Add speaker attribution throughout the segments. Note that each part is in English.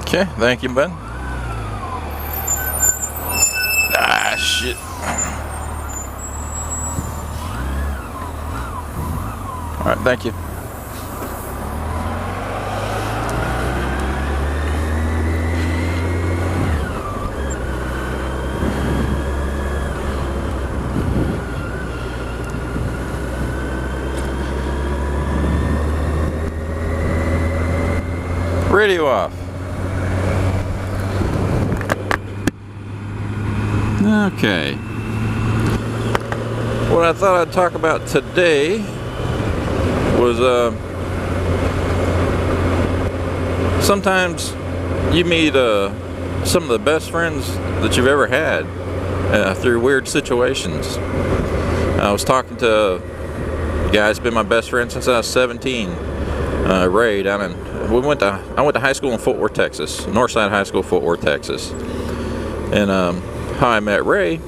Speaker 1: Okay, thank you, bud. Ah, shit. Alright, thank you. Radio off. Okay. What I thought I'd talk about today was sometimes you meet some of the best friends that you've ever had through weird situations. I was talking to a guy who's been my best friend since I was 17, Ray, I went to high school in Fort Worth, Texas, Northside High School, Fort Worth, Texas. And how I met Ray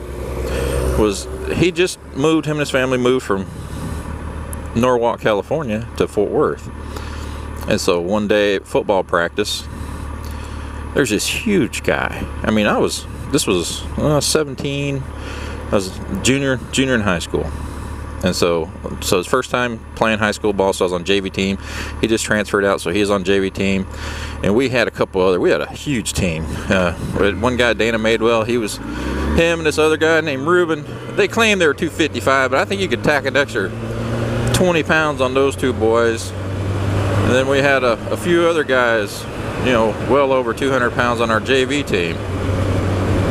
Speaker 1: was he just moved, him and his family moved from Norwalk, California to Fort Worth. And so one day at football practice, there's this huge guy. I mean, this was 17, I was junior in high school. And so his first time playing high school ball, so I was on JV team. He just transferred out, so he was on JV team. And we had we had a huge team. We had one guy, Dana Madewell, him and this other guy named Ruben. They claimed they were 255, but I think you could tack an extra 20 pounds on those two boys. And then we had a few other guys, well over 200 pounds on our JV team.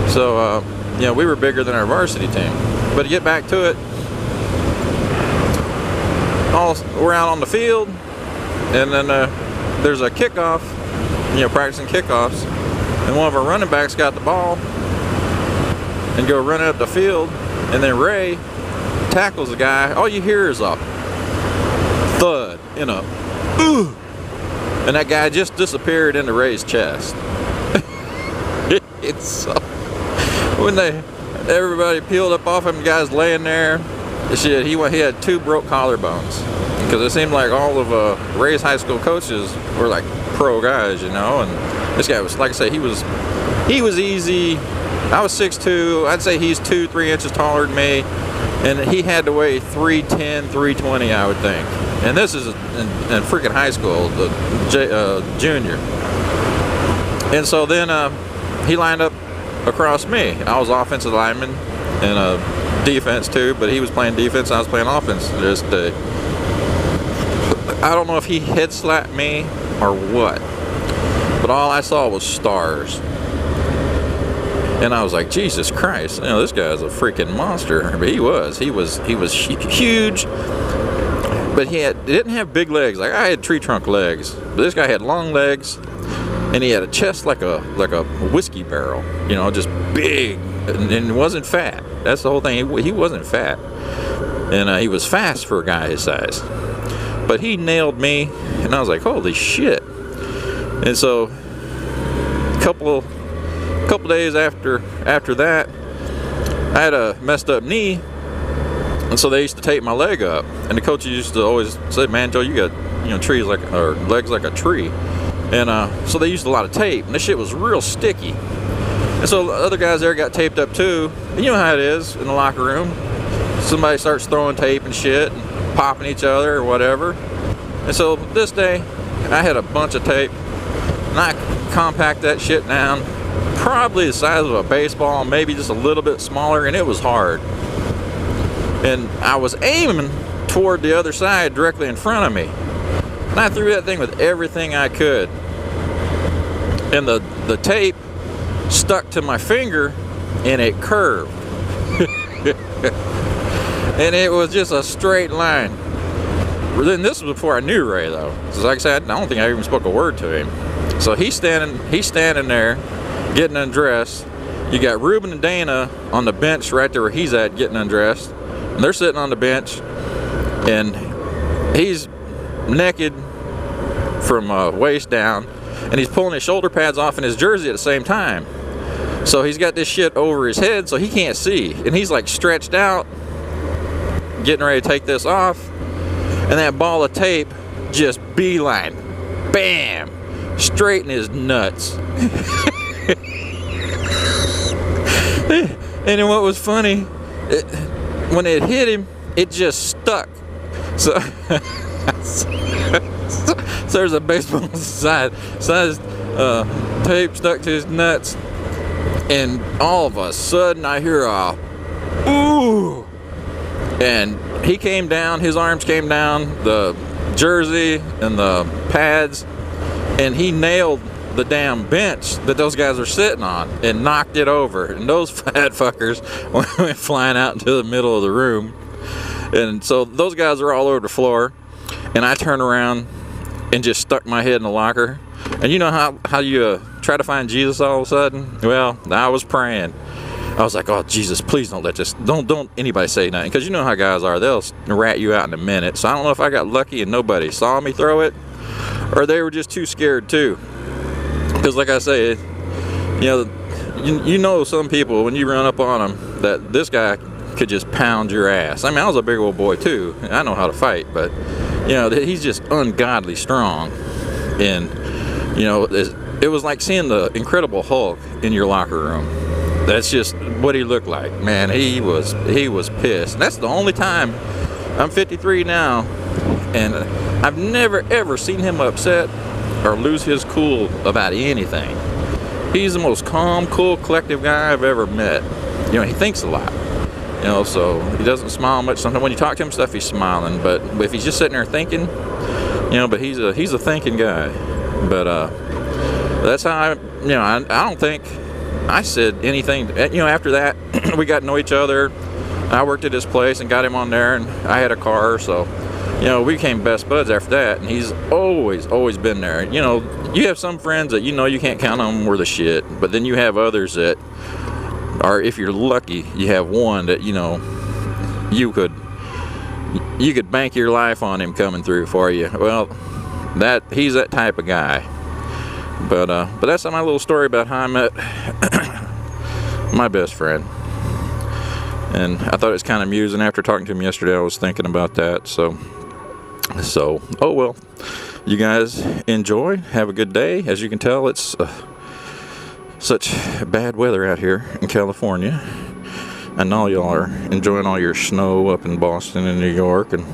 Speaker 1: So, we were bigger than our varsity team. But to get back to it, we're out on the field, and then there's a kickoff, practicing kickoffs, and one of our running backs got the ball and go running up the field, and then Ray tackles the guy. All you hear is a thud, ooh, and that guy just disappeared into Ray's chest. It's so, when everybody peeled up off him, the guy's laying there. Shit, he had 2 broke collarbones, because it seemed like all of Ray's high school coaches were like pro guys, and this guy was, like I say, he was easy. I was 6'2", I'd say he's 2-3 inches taller than me, and he had to weigh 310, 320, I would think. And this is in freaking high school, the junior. And so then he lined up across me. I was offensive lineman and defense too, but he was playing defense, I was playing offense this day. I don't know if he head slapped me or what, but all I saw was stars. And I was like, Jesus Christ, this guy is a freaking monster. But he was huge, but he didn't have big legs. Like I had tree trunk legs, but this guy had long legs, and he had a chest like a whiskey barrel, just big, and wasn't fat. That's the whole thing. He wasn't fat, and he was fast for a guy his size. But he nailed me, and I was like, holy shit. And so a couple days after that, I had a messed up knee, and so they used to tape my leg up. And the coach used to always say, "Man, Joe, you got legs like a tree." And so they used a lot of tape, and this shit was real sticky. And so the other guys there got taped up too. And you know how it is in the locker room. Somebody starts throwing tape and shit, and popping each other or whatever. And so this day, I had a bunch of tape, and I compact that shit down, probably the size of a baseball, maybe just a little bit smaller, and it was hard. And I was aiming toward the other side directly in front of me. And I threw that thing with everything I could. And the tape stuck to my finger, and it curved. And it was just a straight line. Then this was before I knew Ray, though. So like I said, I don't think I even spoke a word to him. So he's standing there, getting undressed. You got Ruben and Dana on the bench right there where he's at, getting undressed. And they're sitting on the bench, and he's naked from waist down, and he's pulling his shoulder pads off in his jersey at the same time. So he's got this shit over his head so he can't see, and he's like stretched out, getting ready to take this off, and that ball of tape just beeline, bam, straight in his nuts. And then what was funny, when it hit him, it just stuck. So, so there's a baseball size tape stuck to his nuts, and all of a sudden I hear a ooh, and he came down, his arms came down, the jersey and the pads, and he nailed the damn bench that those guys were sitting on and knocked it over, and those fat fuckers went flying out into the middle of the room. And so those guys are all over the floor, and I turned around and just stuck my head in the locker. And you know how you try to find Jesus all of a sudden? Well, I was praying. I was like, oh Jesus, please don't let this, don't anybody say nothing, because you know how guys are, they'll rat you out in a minute. So I don't know if I got lucky and nobody saw me throw it, or they were just too scared too. Because like I say, you know some people, when you run up on them, that this guy could just pound your ass. I mean, I was a big old boy too, and I know how to fight, but he's just ungodly strong. And it was like seeing the Incredible Hulk in your locker room. That's just what he looked like. Man, he was pissed. And that's the only time. I'm 53 now, and I've never ever seen him upset or lose his cool about anything. He's the most calm, cool, collective guy I've ever met. He thinks a lot. So he doesn't smile much. Sometimes when you talk to him stuff, he's smiling, but if he's just sitting there thinking, but he's a thinking guy. But that's how I don't think I said anything. After that, we got to know each other. I worked at his place and got him on there, and I had a car, so we became best buds after that. And he's always been there. You have some friends that you can't count on them worth of shit, but then you have others that are, if you're lucky, you have one that you could bank your life on him coming through for you. Well, he's that type of guy. But that's my little story about how I met my best friend. And I thought it was kind of amusing. After talking to him yesterday, I was thinking about that. So oh well. You guys enjoy. Have a good day. As you can tell, it's such bad weather out here in California. I know y'all are enjoying all your snow up in Boston and New York and